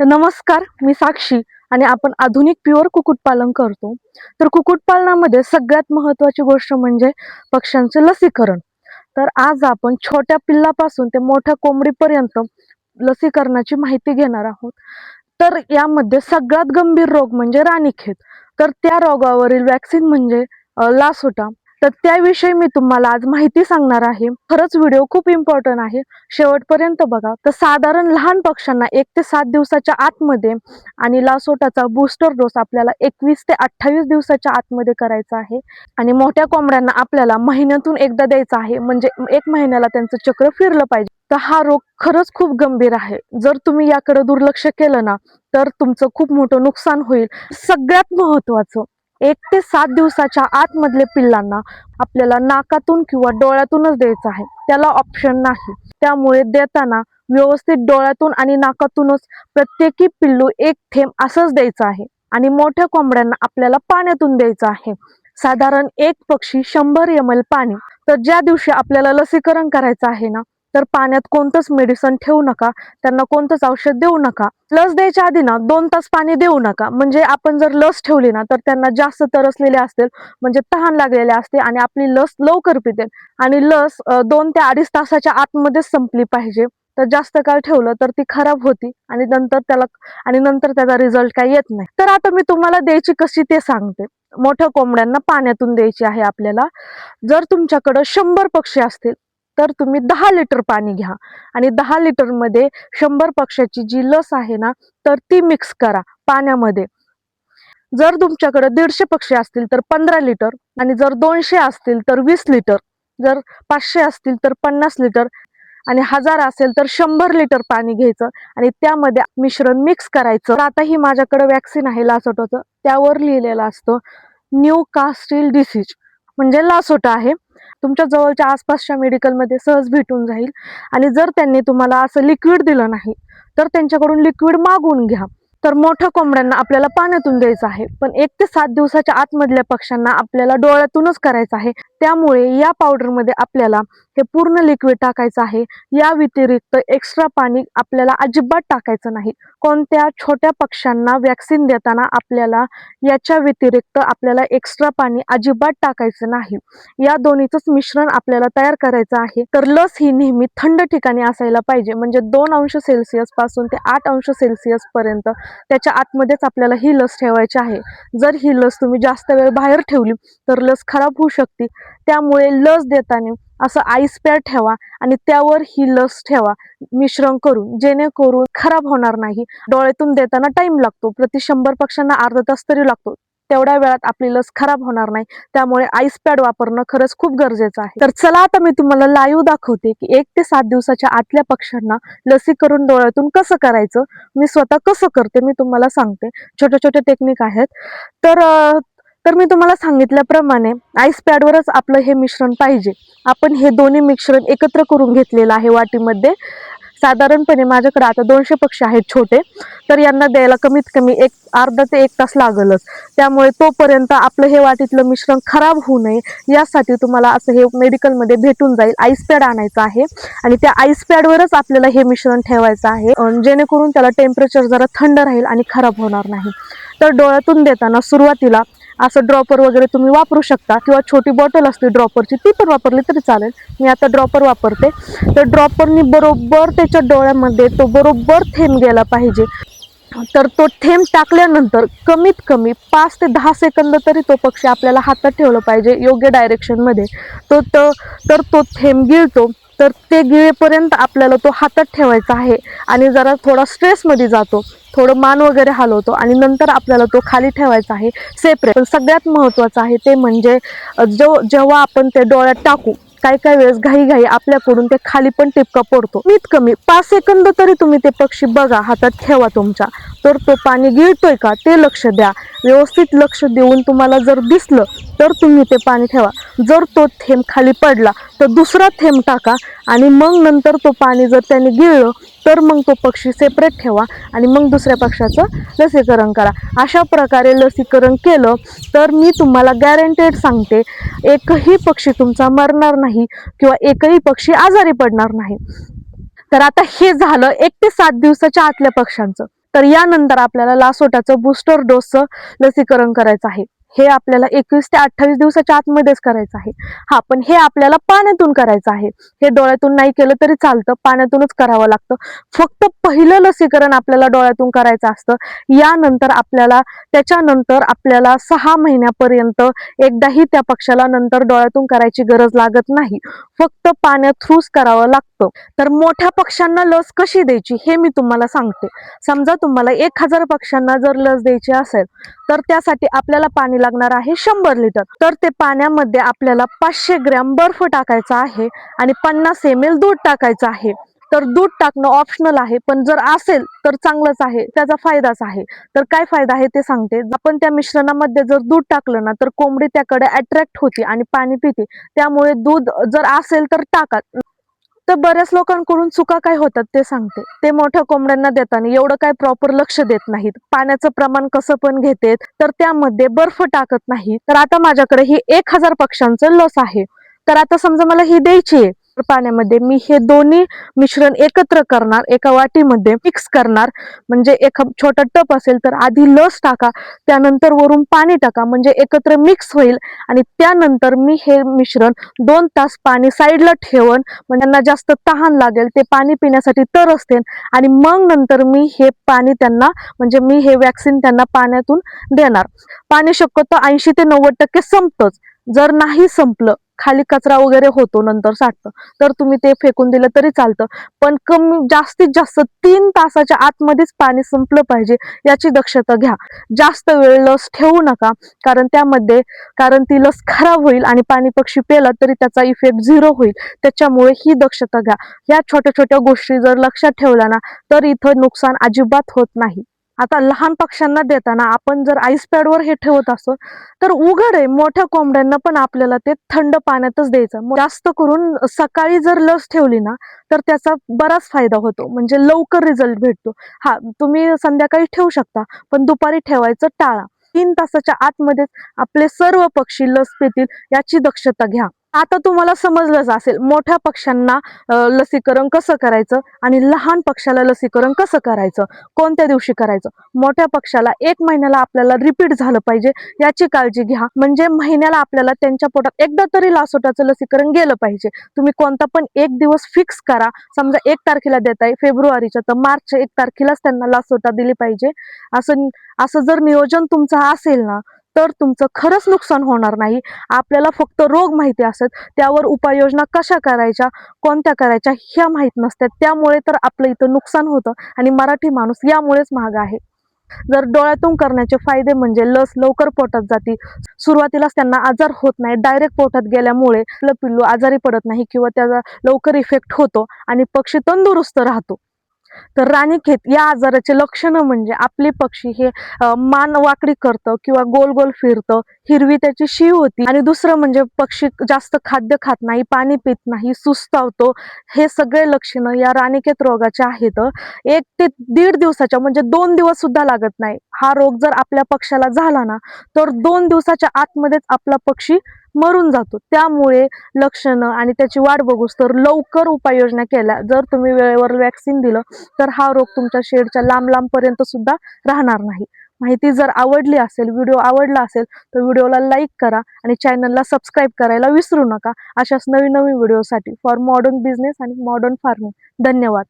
तर नमस्कार, मी साक्षी आणि आपण आधुनिक प्युअर कुक्कुटपालन करतो. तर कुक्कुटपालनामध्ये सगळ्यात महत्त्वाची गोष्ट म्हणजे पक्ष्यांचे लसीकरण. तर आज आपण छोट्या पिल्लापासून ते मोठ्या कोंबडीपर्यंत लसीकरणाची माहिती घेणार आहोत. तर यामध्ये सगळ्यात गंभीर रोग म्हणजे राणीखेत. तर त्या रोगावरील वॅक्सिन म्हणजे लासोटा. तर त्याविषयी मी तुम्हाला आज माहिती सांगणार आहे. खरंच व्हिडिओ खूप इम्पॉर्टंट आहे, शेवटपर्यंत बघा. तर साधारण लहान पक्ष्यांना 1 ते 7 दिवसाच्या आतमध्ये आणि लासोटाचा बूस्टर डोस आपल्याला 21 ते 28 दिवसाच्या आतमध्ये करायचा आहे. आणि मोठ्या कोंबड्यांना आपल्याला महिन्यातून एकदा द्यायचा आहे, म्हणजे 1 महिन्याला त्यांचं चक्र फिरलं पाहिजे. तर हा रोग खरंच खूप गंभीर आहे. जर तुम्ही याकडे दुर्लक्ष केलं ना, तर तुमचं खूप मोठं नुकसान होईल. सगळ्यात महत्त्वाचं, 1 ते 7 दिवसाच्या आतमधले पिल्लांना आपल्याला नाकातून किंवा डोळ्यातूनच द्यायचं आहे, त्याला ऑप्शन नाही. त्यामुळे देताना व्यवस्थित डोळ्यातून आणि नाकातूनच प्रत्येकी पिल्लू 1 थेंब असंच द्यायचं आहे. आणि मोठ्या कोंबड्यांना आपल्याला पाण्यातून द्यायचं आहे. साधारण एक पक्षी 100 ml पाणी. तर ज्या दिवशी आपल्याला लसीकरण करायचं आहे ना, तर पाण्यात कोणतंच मेडिसिन ठेवू नका, त्यांना कोणतंच औषध देऊ नका. लस द्यायच्या आधी ना 2 तास पाणी देऊ नका, म्हणजे आपण जर लस ठेवली ना तर त्यांना जास्त तरसलेले असतील, म्हणजे तहान लागलेले असते आणि आपली लस लवकर पिते. आणि लस 2 ते 2.5 तासाच्या आतमध्येच संपली पाहिजे. तर जास्त काळ ठेवलं तर ती खराब होती आणि नंतर त्याचा रिझल्ट काही येत नाही. तर आता मी तुम्हाला द्यायची कशी ते सांगते. मोठ्या कोंबड्यांना पाण्यातून द्यायची आहे आपल्याला. जर तुमच्याकडे 100 पक्षी असतील तर तुम्ही 10 लिटर पाणी घ्या आणि 10 लिटर मध्ये 100 पक्ष्याची जी लस आहे ना, तर ती मिक्स करा पाण्यामध्ये. जर तुमच्याकडे 150 पक्षी असतील तर 15 लिटर, आणि जर 200 असतील तर 20 लिटर, जर 500 असतील तर 50 लिटर, आणि 1000 असेल तर 100 लिटर पाणी घ्यायचं आणि त्यामध्ये मिश्रण मिक्स करायचं. तर आता ही माझ्याकडे वॅक्सिन आहे लासोटाचं, त्यावर लिहिलेलं असतं न्यू कास्टिल डिसीज, म्हणजे लासोटा आहे. तुमच्या जवळच्या आसपासच्या मेडिकलमध्ये सहज भेटून जाईल. आणि जर त्यांनी तुम्हाला असं लिक्विड दिलं नाही तर त्यांच्याकडून लिक्विड मागवून घ्या. तर मोठ्या कोंबड्यांना आपल्याला पाण्यातून द्यायचं आहे, पण 1 ते 7 दिवसाच्या आतमधल्या पक्ष्यांना आपल्याला डोळ्यातूनच करायचं आहे. त्यामुळे या पावडरमध्ये आपल्याला हे पूर्ण लिक्विड टाकायचं आहे. या व्यतिरिक्त एक्स्ट्रा पाणी आपल्याला अजिबात टाकायचं नाही. कोणत्या छोट्या पक्ष्यांना वॅक्सिन देताना आपल्याला याच्या व्यतिरिक्त आपल्याला एक्स्ट्रा पाणी अजिबात टाकायचं नाही. या दोन्हीचंच मिश्रण आपल्याला तयार करायचं आहे. तर लस ही नेहमी थंड ठिकाणी असायला पाहिजे, म्हणजे 2 अंश सेल्सिअस पासून ते 8 अंश सेल्सिअस पर्यंत त्याच्या आतमध्येच आपल्याला ही लस ठेवायची आहे. जर ही लस तुम्ही जास्त वेळ बाहेर ठेवली तर लस खराब होऊ शकते. त्यामुळे लस देताना असं आईस पॅड ठेवा आणि त्यावर ही लस ठेवा मिश्रण करून, जेणेकरून खराब होणार नाही. डोळ्यातून देताना टाइम लागतो, प्रति 100 पक्ष्यांना अर्धा तास तरी लागतो. तेवढ्या वेळात आपली लस खराब होणार नाही. त्यामुळे आईस पॅड वापरणं खरंच खूप गरजेचं आहे. तर चला आता मी तुम्हाला लाईव्ह दाखवते की 1 ते 7 दिवसाच्या आतल्या पक्ष्यांना लसीकरण डोळ्यातून कसं करायचं. मी स्वतः कसं करते मी तुम्हाला सांगते. छोटे छोटे टेक्निक आहेत. तर तर मी तुम्हाला सांगितल्याप्रमाणे आईस पॅडवरच आपलं हे मिश्रण पाहिजे. आपण हे दोन्ही मिश्रण एकत्र करून घेतलेलं आहे वाटीमध्ये. साधारणपणे माझ्याकडे आता 200 पक्षी आहेत छोटे, तर यांना द्यायला कमीत कमी अर्धा ते 1 तास लागलच. त्यामुळे तोपर्यंत आपलं हे वाटीतलं मिश्रण खराब होऊ नये यासाठी तुम्हाला असं हे मेडिकलमध्ये भेटून जाईल. आईस पॅड आणायचा आहे आणि त्या आईस पॅडवरच आपल्याला हे मिश्रण ठेवायचं आहे, जेणेकरून त्याला टेम्परेचर जरा थंड राहील आणि खराब होणार नाही. तर डोळ्यातून देताना सुरुवातीला असं ड्रॉपर वगैरे तुम्ही वापरू शकता, किंवा छोटी बॉटल असते ड्रॉपरची, ती पण वापरली तरी चालेल. मी आता ड्रॉपर वापरते. तर ड्रॉपरनी बरोबर त्याच्या डोळ्यामध्ये तो बरोबर थेंब गेला पाहिजे. तर तो थेंब टाकल्यानंतर कमीत कमी 5 ते 10 सेकंद तरी तो पक्षी आपल्याला हातात ठेवलं पाहिजे योग्य डायरेक्शनमध्ये. तर तो थेंब गिळतो, तर ते गिळेपर्यंत आपल्याला तो हातात ठेवायचा आहे. आणि जरा थोडा स्ट्रेसमध्ये जातो, थोडं मान वगैरे हलवतो आणि नंतर आपल्याला तो खाली ठेवायचा आहे सेपरेट. पण सगळ्यात महत्त्वाचं आहे ते म्हणजे जेव्हा आपण ते डोळ्यात टाकू, काही वेळेस घाई आपल्याकडून ते खाली पण टिपका पडतो. कमीत कमी 5 सेकंद तरी तुम्ही ते पक्षी बघा, हातात ठेवा तुमच्या. तर तो पाणी गिळतोय का ते लक्ष द्या. व्यवस्थित लक्ष देऊन तुम्हाला जर दिसलं तर तुम्ही ते पाणी ठेवा. जर तो थेंब खाली पडला तर दुसरा थेंब टाका आणि मग नंतर तो पाणी जर त्याने गिळलं तर मग तो पक्षी सेपरेट ठेवा आणि मग दुसऱ्या पक्षाचं लसीकरण करा. अशा प्रकारे लसीकरण केलं तर मी तुम्हाला गॅरंटेड सांगते, एकही पक्षी तुमचा मरणार नाही किंवा एकही पक्षी आजारी पडणार नाही. तर आता हे झालं 1 ते 7 दिवसाच्या आतल्या पक्ष्यांचं. तर यानंतर आपल्याला लासोटाचं बूस्टर डोसचं लसीकरण करायचं आहे. हे आपल्याला 21 ते 28 दिवसाच्या आतमध्येच करायचं आहे. हा, पण हे आपल्याला पाण्यातून करायचं आहे. हे डोळ्यातून नाही केलं तरी चालतं, पाण्यातूनच करावं लागतं. फक्त पहिलं लसीकरण आपल्याला डोळ्यातून करायचं असतं. त्याच्यानंतर आपल्याला 6 महिन्यापर्यंत एकदाही त्या पक्षाला नंतर डोळ्यातून करायची गरज लागत नाही. फक्त पाण्या थ्रूच करावं लागतं. तर मोठ्या पक्ष्यांना लस कशी द्यायची हे मी तुम्हाला सांगते. समजा तुम्हाला 1000 पक्ष्यांना जर लस द्यायची असेल तर त्यासाठी आपल्याला पाणी लागणार आहे 100 लिटर. तर ते पाण्यामध्ये आपल्याला 500 ग्रॅम बर्फ टाकायचा आहे आणि 50 ml दूध टाकायचं आहे. तर दूध टाकणं ऑप्शनल आहे, पण जर असेल तर चांगलंच आहे, त्याचा फायदाच आहे. तर काय फायदा आहे ते सांगते. आपण त्या मिश्रणामध्ये जर दूध टाकलं ना तर कोंबडी त्याकडे अट्रॅक्ट होते आणि पाणी पिते. त्यामुळे दूध जर असेल तर टाका. तर बऱ्याच लोकांकडून चुका काय होतात ते सांगते. ते मोठ्या कोंबड्यांना देताना एवढं काय प्रॉपर लक्ष देत नाहीत. पाण्याचं प्रमाण कसं पण घेतात, तर त्यामध्ये बर्फ टाकत नाही. तर आता माझ्याकडे ही 1000 पक्ष्यांचं लस आहे. तर आता समजा मला ही द्यायची आहे, तर पाण्यामध्ये मी हे दोन्ही मिश्रण एकत्र करणार, एका वाटीमध्ये मिक्स करणार. म्हणजे एक छोटा टप असेल तर आधी लस टाका, त्यानंतर वरून पाणी टाका, म्हणजे एकत्र मिक्स होईल. आणि त्यानंतर मी हे मिश्रण 2 तास पाणी साईडला ठेवून, म्हणजे त्यांना जास्त तहान लागेल, ते पाणी पिण्यासाठी तरसतील. आणि मग नंतर मी हे पाणी त्यांना, म्हणजे मी हे वॅक्सिन त्यांना पाण्यातून देणार. पाणी शक्यतो 80 ते 90% संपतच. जर नाही संपलं, खाली कचरा वगैरे होतो, नंतर साठतं, तर तुम्ही ते फेकून दिलं तरी चालतं. पण जास्तीत जास्त 3 तासाच्या आतमध्येच पाणी संपलं पाहिजे, याची दक्षता घ्या. जास्त वेळ लस ठेवू नका, कारण ती लस खराब होईल आणि पाणी पक्षी पेला तरी त्याचा इफेक्ट 0 होईल. त्याच्यामुळे ही दक्षता घ्या. या छोट्या छोट्या गोष्टी जर लक्षात ठेवल्या ना तर इथं नुकसान अजिबात होत नाही. आता लहान पक्ष्यांना देताना आपण जर आईस पॅडवर हे ठेवत असो तर उघड आहे, मोठ्या कोंबड्यांना पण आपल्याला ते थंड पाण्यातच द्यायचं. जास्त करून सकाळी जर लस ठेवली ना तर त्याचा बराच फायदा होतो, म्हणजे लवकर रिझल्ट भेटतो. हा, तुम्ही संध्याकाळी ठेवू शकता, पण दुपारी ठेवायचं टाळा. 3 तासाच्या आतमध्येच आपले सर्व पक्षी लस पेतील, याची दक्षता घ्या. आता तुम्हाला समजलंच असेल मोठ्या पक्ष्यांना लसीकरण कसं करायचं आणि लहान पक्षाला लसीकरण कसं करायचं, कोणत्या दिवशी करायचं. मोठ्या पक्षाला 1 महिन्याला आपल्याला रिपीट झालं पाहिजे, याची काळजी घ्या. म्हणजे महिन्याला आपल्याला त्यांच्या पोटात एकदा तरी लासोटाचं लसीकरण गेलं पाहिजे. तुम्ही कोणता पण एक दिवस फिक्स करा. समजा 1 तारखेला देताय फेब्रुवारीच्या, तर मार्चच्या 1 तारखेलाच त्यांना लासोटा दिली पाहिजे. असं असं जर नियोजन तुमचं असेल ना तर तुमचं खरंच नुकसान होणार नाही. आपल्याला फक्त रोग माहिती असतात, त्यावर उपाययोजना कशा करायच्या, कोणत्या करायच्या ह्या माहीत नसतात. त्यामुळे तर आपलं इथं नुकसान होतं आणि मराठी माणूस यामुळेच महाग आहे. जर डोळ्यातून करण्याचे फायदे म्हणजे लस लवकर पोटात जाते, सुरुवातीलाच त्यांना आजार होत नाही, डायरेक्ट पोटात गेल्यामुळे पिल्लू आजारी पडत नाही किंवा त्याचा लवकर इफेक्ट होतो आणि पक्षी तंदुरुस्त राहतो. तर राणीखेत या आजाराचे लक्षण म्हणजे आपले पक्षी हे मान वाकडी करतं किंवा गोल गोल फिरतं, हिरवी त्याची शी होती, आणि दुसरं म्हणजे पक्षी जास्त खाद्य खात नाही, पाणी पित नाही, सुस्तावतो. हे सगळे लक्षणं या राणीखेत रोगाचे आहेत. 1 ते 1.5 दिवसाच्या, म्हणजे 2 दिवस सुद्धा लागत नाही. हा रोग जर आपल्या पक्षाला झाला ना तर 2 दिवसाच्या आतमध्येच आपला पक्षी मरून जातो. त्यामुळे लक्षणं आणि त्याची वाट बघूस तर लवकर उपाययोजना केल्या, जर तुम्ही वेळेवर वॅक्सिन दिलं तर हा रोग तुमच्या शेडच्या लांब पर्यंत सुद्धा राहणार नाही. माहिती जर आवडली असेल, व्हिडिओ आवडला असेल तर व्हिडिओला लाईक करा आणि चॅनलला सबस्क्राईब करायला विसरू नका. अशाच नवीन व्हिडिओसाठी फॉर मॉडर्न बिझनेस आणि मॉडर्न फार्मिंग. धन्यवाद.